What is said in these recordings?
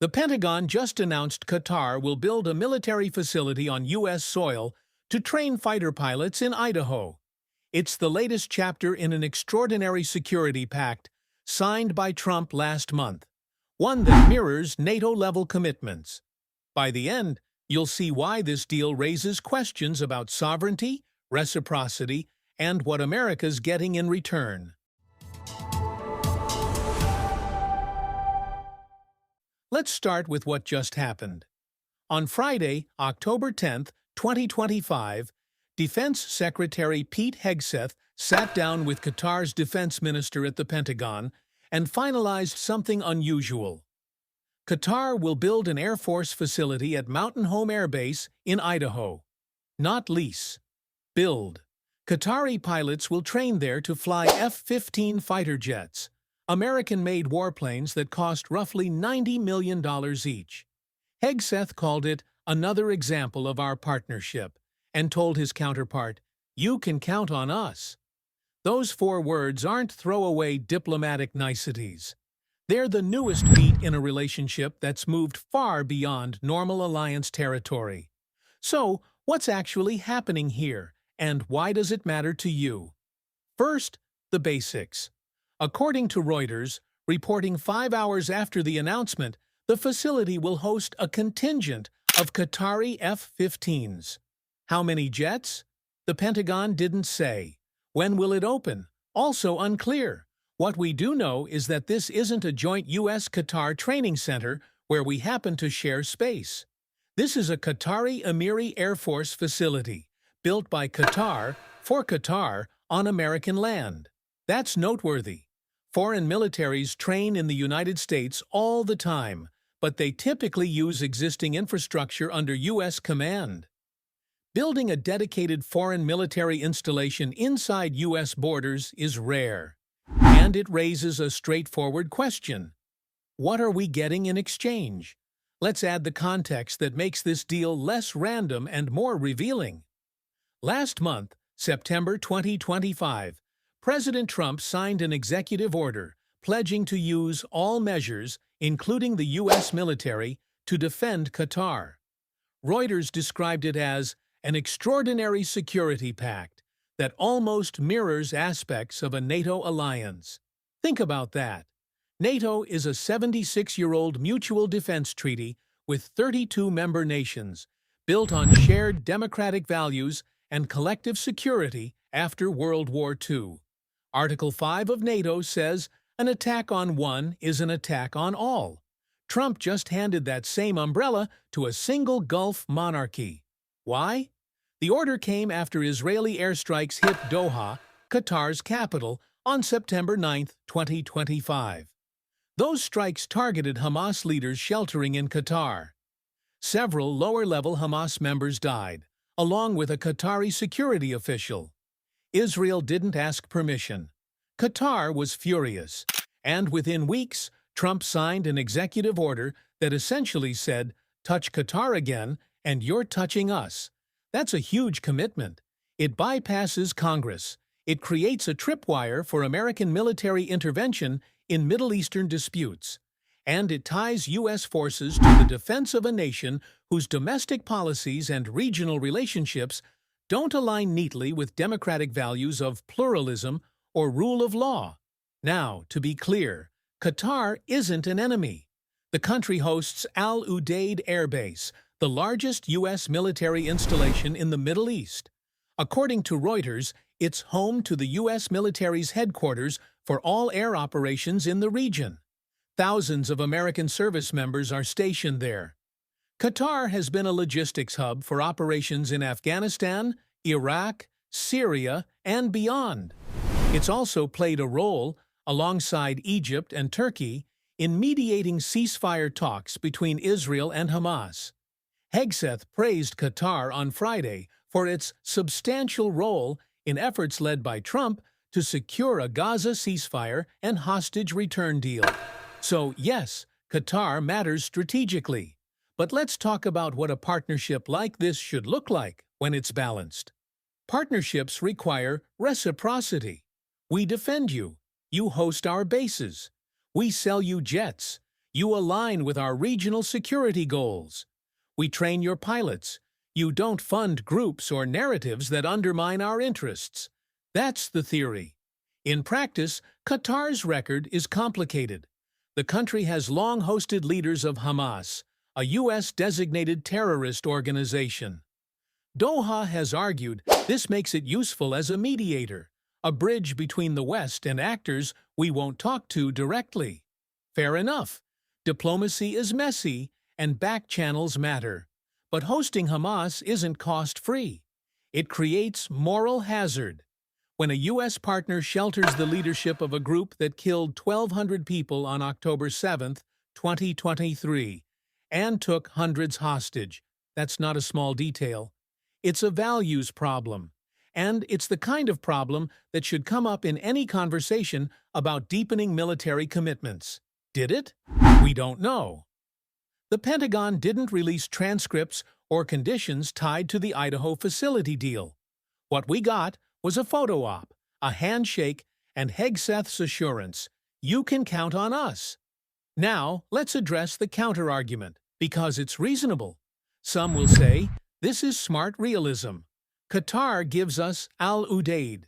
The Pentagon just announced Qatar will build a military facility on U.S. soil to train fighter pilots in Idaho. It's the latest chapter in an extraordinary security pact signed by Trump last month, one that mirrors NATO-level commitments. By the end, you'll see why this deal raises questions about sovereignty, reciprocity, and what America's getting in return. Let's start with what just happened. On Friday, October 10, 2025, Defense Secretary Pete Hegseth sat down with Qatar's defense minister at the Pentagon and finalized something unusual. Qatar will build an Air Force facility at Mountain Home Air Base in Idaho. Not lease. Build. Qatari pilots will train there to fly F-15 fighter jets, American-made warplanes that cost roughly $90 million each. Hegseth called it another example of our partnership and told his counterpart, "You can count on us." Those 4 words aren't throwaway diplomatic niceties. They're the newest beat in a relationship that's moved far beyond normal alliance territory. So, what's actually happening here, and why does it matter to you? First, the basics. According to Reuters, reporting 5 hours after the announcement, the facility will host a contingent of Qatari F-15s. How many jets? The Pentagon didn't say. When will it open? Also unclear. What we do know is that this isn't a joint U.S. Qatar training center where we happen to share space. This is a Qatari Emiri Air Force facility, built by Qatar for Qatar on American land. That's noteworthy. Foreign militaries train in the United States all the time, but they typically use existing infrastructure under U.S. command. Building a dedicated foreign military installation inside U.S. borders is rare, and it raises a straightforward question. What are we getting in exchange? Let's add the context that makes this deal less random and more revealing. Last month, September 2025, President Trump signed an executive order pledging to use all measures, including the U.S. military, to defend Qatar. Reuters described it as an extraordinary security pact that almost mirrors aspects of a NATO alliance. Think about that. NATO is a 76-year-old mutual defense treaty with 32 member nations, built on shared democratic values and collective security after World War II. Article 5 of NATO says an attack on one is an attack on all. Trump just handed that same umbrella to a single Gulf monarchy. Why? The order came after Israeli airstrikes hit Doha, Qatar's capital, on September 9, 2025. Those strikes targeted Hamas leaders sheltering in Qatar. Several lower-level Hamas members died, along with a Qatari security official. Israel didn't ask permission. Qatar was furious, and within weeks, Trump signed an executive order that essentially said, "Touch Qatar again, and you're touching us." That's a huge commitment. It bypasses Congress. It creates a tripwire for American military intervention in Middle Eastern disputes. And it ties U.S. forces to the defense of a nation whose domestic policies and regional relationships don't align neatly with democratic values of pluralism or rule of law. Now, to be clear, Qatar isn't an enemy. The country hosts Al Udeid Air Base, the largest U.S. military installation in the Middle East. According to Reuters, it's home to the U.S. military's headquarters for all air operations in the region. Thousands of American service members are stationed there. Qatar has been a logistics hub for operations in Afghanistan, Iraq, Syria, and beyond. It's also played a role, alongside Egypt and Turkey, in mediating ceasefire talks between Israel and Hamas. Hegseth praised Qatar on Friday for its substantial role in efforts led by Trump to secure a Gaza ceasefire and hostage return deal. So, yes, Qatar matters strategically. But let's talk about what a partnership like this should look like when it's balanced. Partnerships require reciprocity. We defend you. You host our bases. We sell you jets. You align with our regional security goals. We train your pilots. You don't fund groups or narratives that undermine our interests. That's the theory. In practice, Qatar's record is complicated. The country has long hosted leaders of Hamas, a U.S.-designated terrorist organization. Doha has argued this makes it useful as a mediator, a bridge between the West and actors we won't talk to directly. Fair enough. Diplomacy is messy, and back channels matter. But hosting Hamas isn't cost-free. It creates moral hazard. When a U.S. partner shelters the leadership of a group that killed 1,200 people on October 7, 2023, and took hundreds hostage, that's not a small detail. It's a values problem. And it's the kind of problem that should come up in any conversation about deepening military commitments. Did it? We don't know. The Pentagon didn't release transcripts or conditions tied to the Idaho facility deal. What we got was a photo op, a handshake, and Hegseth's assurance, "You can count on us." Now, let's address the counter-argument, because it's reasonable. Some will say, this is smart realism. Qatar gives us Al-Udeid.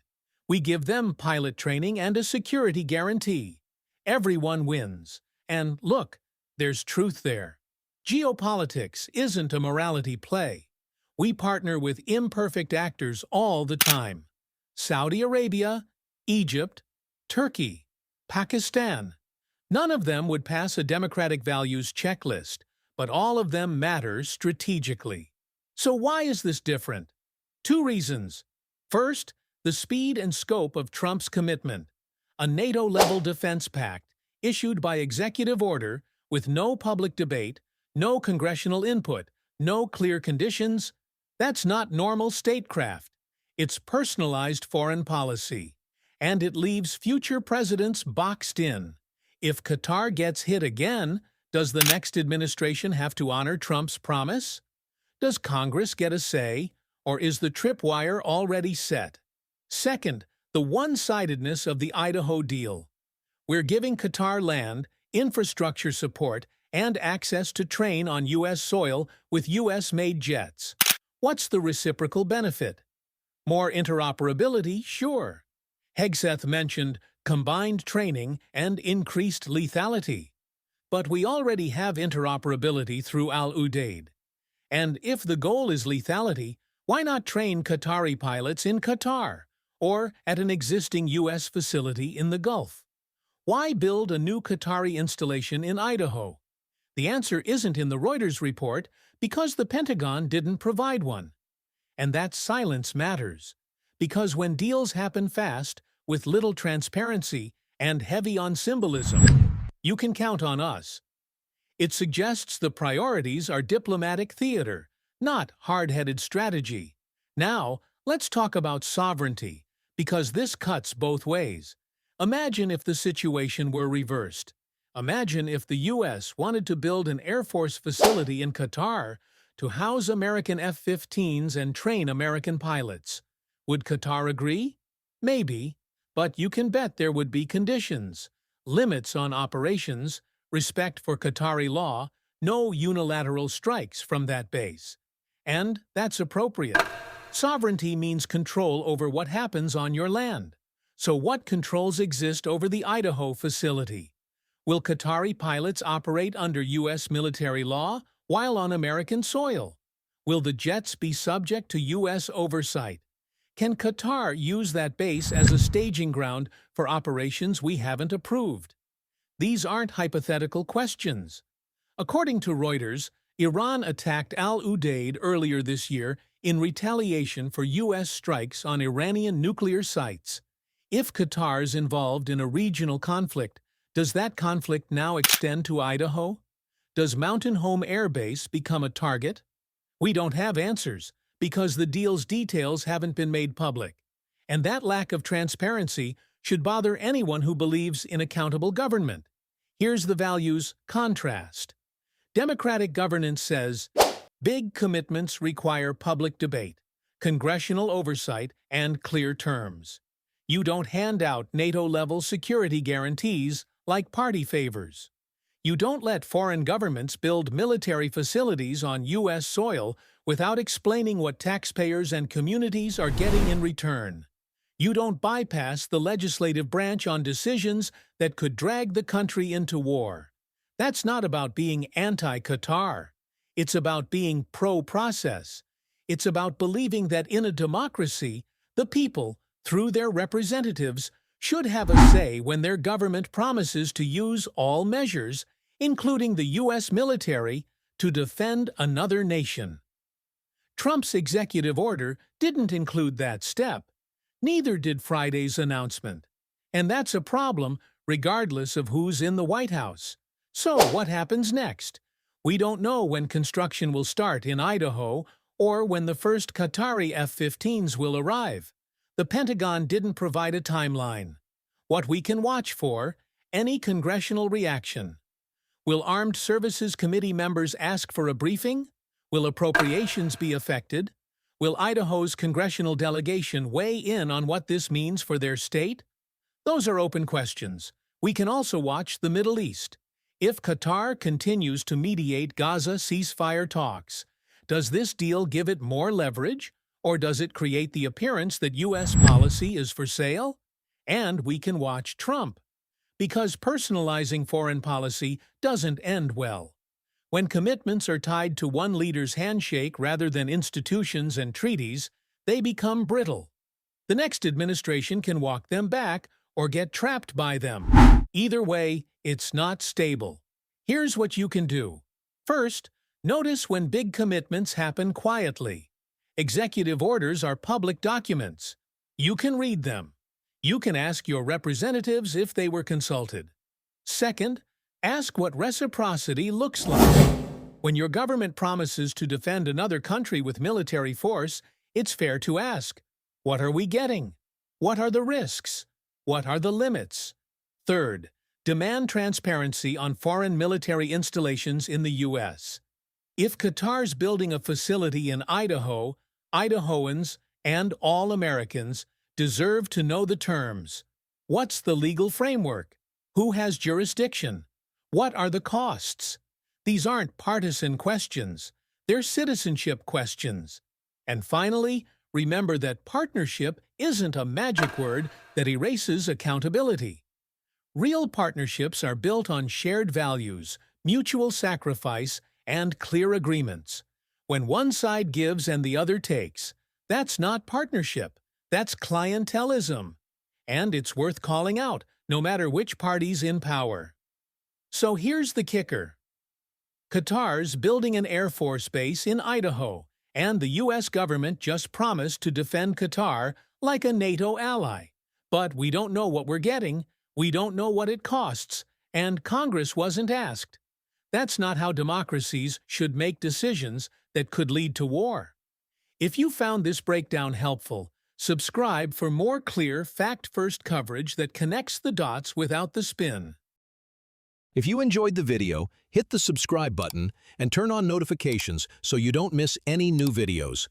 We give them pilot training and a security guarantee. Everyone wins. And look, there's truth there. Geopolitics isn't a morality play. We partner with imperfect actors all the time. Saudi Arabia, Egypt, Turkey, Pakistan. None of them would pass a democratic values checklist, but all of them matter strategically. So why is this different? Two reasons. First, the speed and scope of Trump's commitment. A NATO-level defense pact, issued by executive order, with no public debate, no congressional input, no clear conditions. That's not normal statecraft. It's personalized foreign policy. And it leaves future presidents boxed in. If Qatar gets hit again, does the next administration have to honor Trump's promise? Does Congress get a say, or is the tripwire already set? Second, the one-sidedness of the Idaho deal. We're giving Qatar land, infrastructure support, and access to train on U.S. soil with U.S.-made jets. What's the reciprocal benefit? More interoperability, sure. Hegseth mentioned combined training and increased lethality. But we already have interoperability through Al-Udeid. And if the goal is lethality, why not train Qatari pilots in Qatar or at an existing U.S. facility in the Gulf? Why build a new Qatari installation in Idaho? The answer isn't in the Reuters report because the Pentagon didn't provide one. And that silence matters, because when deals happen fast, with little transparency and heavy on symbolism, you can count on us. It suggests the priorities are diplomatic theater, not hard-headed strategy. Now, let's talk about sovereignty, because this cuts both ways. Imagine if the situation were reversed. Imagine if the U.S. wanted to build an Air Force facility in Qatar to house American F-15s and train American pilots. Would Qatar agree? Maybe, but you can bet there would be conditions. Limits on operations, respect for Qatari law, no unilateral strikes from that base. And that's appropriate. Sovereignty means control over what happens on your land. So what controls exist over the Idaho facility? Will Qatari pilots operate under U.S. military law while on American soil? Will the jets be subject to U.S. oversight? Can Qatar use that base as a staging ground for operations we haven't approved? These aren't hypothetical questions. According to Reuters, Iran attacked Al-Udeid earlier this year in retaliation for U.S. strikes on Iranian nuclear sites. If Qatar's involved in a regional conflict, does that conflict now extend to Idaho? Does Mountain Home Air Base become a target? We don't have answers, because the deal's details haven't been made public. And that lack of transparency should bother anyone who believes in accountable government. Here's the values contrast. Democratic governance says, big commitments require public debate, congressional oversight, and clear terms. You don't hand out NATO-level security guarantees like party favors. You don't let foreign governments build military facilities on U.S. soil without explaining what taxpayers and communities are getting in return. You don't bypass the legislative branch on decisions that could drag the country into war. That's not about being anti-Qatar. It's about being pro-process. It's about believing that in a democracy, the people, through their representatives, should have a say when their government promises to use all measures, including the U.S. military, to defend another nation. Trump's executive order didn't include that step. Neither did Friday's announcement. And that's a problem, regardless of who's in the White House. So what happens next? We don't know when construction will start in Idaho or when the first Qatari F-15s will arrive. The Pentagon didn't provide a timeline. What we can watch for: any congressional reaction. Will Armed Services Committee members ask for a briefing? Will appropriations be affected? Will Idaho's congressional delegation weigh in on what this means for their state? Those are open questions. We can also watch the Middle East. If Qatar continues to mediate Gaza ceasefire talks, does this deal give it more leverage, or does it create the appearance that U.S. policy is for sale? And we can watch Trump, because personalizing foreign policy doesn't end well. When commitments are tied to one leader's handshake rather than institutions and treaties, they become brittle. The next administration can walk them back or get trapped by them. Either way, it's not stable. Here's what you can do. First, notice when big commitments happen quietly. Executive orders are public documents. You can read them. You can ask your representatives if they were consulted. Second, ask what reciprocity looks like. When your government promises to defend another country with military force, it's fair to ask, what are we getting? What are the risks? What are the limits? Third, demand transparency on foreign military installations in the U.S. If Qatar's building a facility in Idaho, Idahoans and all Americans deserve to know the terms. What's the legal framework? Who has jurisdiction? What are the costs? These aren't partisan questions. They're citizenship questions. And finally, remember that partnership isn't a magic word that erases accountability. Real partnerships are built on shared values, mutual sacrifice, and clear agreements. When one side gives and the other takes, that's not partnership. That's clientelism. And it's worth calling out, no matter which party's in power. So here's the kicker. Qatar's building an Air Force base in Idaho, and the U.S. government just promised to defend Qatar like a NATO ally. But we don't know what we're getting, we don't know what it costs, and Congress wasn't asked. That's not how democracies should make decisions that could lead to war. If you found this breakdown helpful, subscribe for more clear, fact-first coverage that connects the dots without the spin. If you enjoyed the video, hit the subscribe button and turn on notifications so you don't miss any new videos.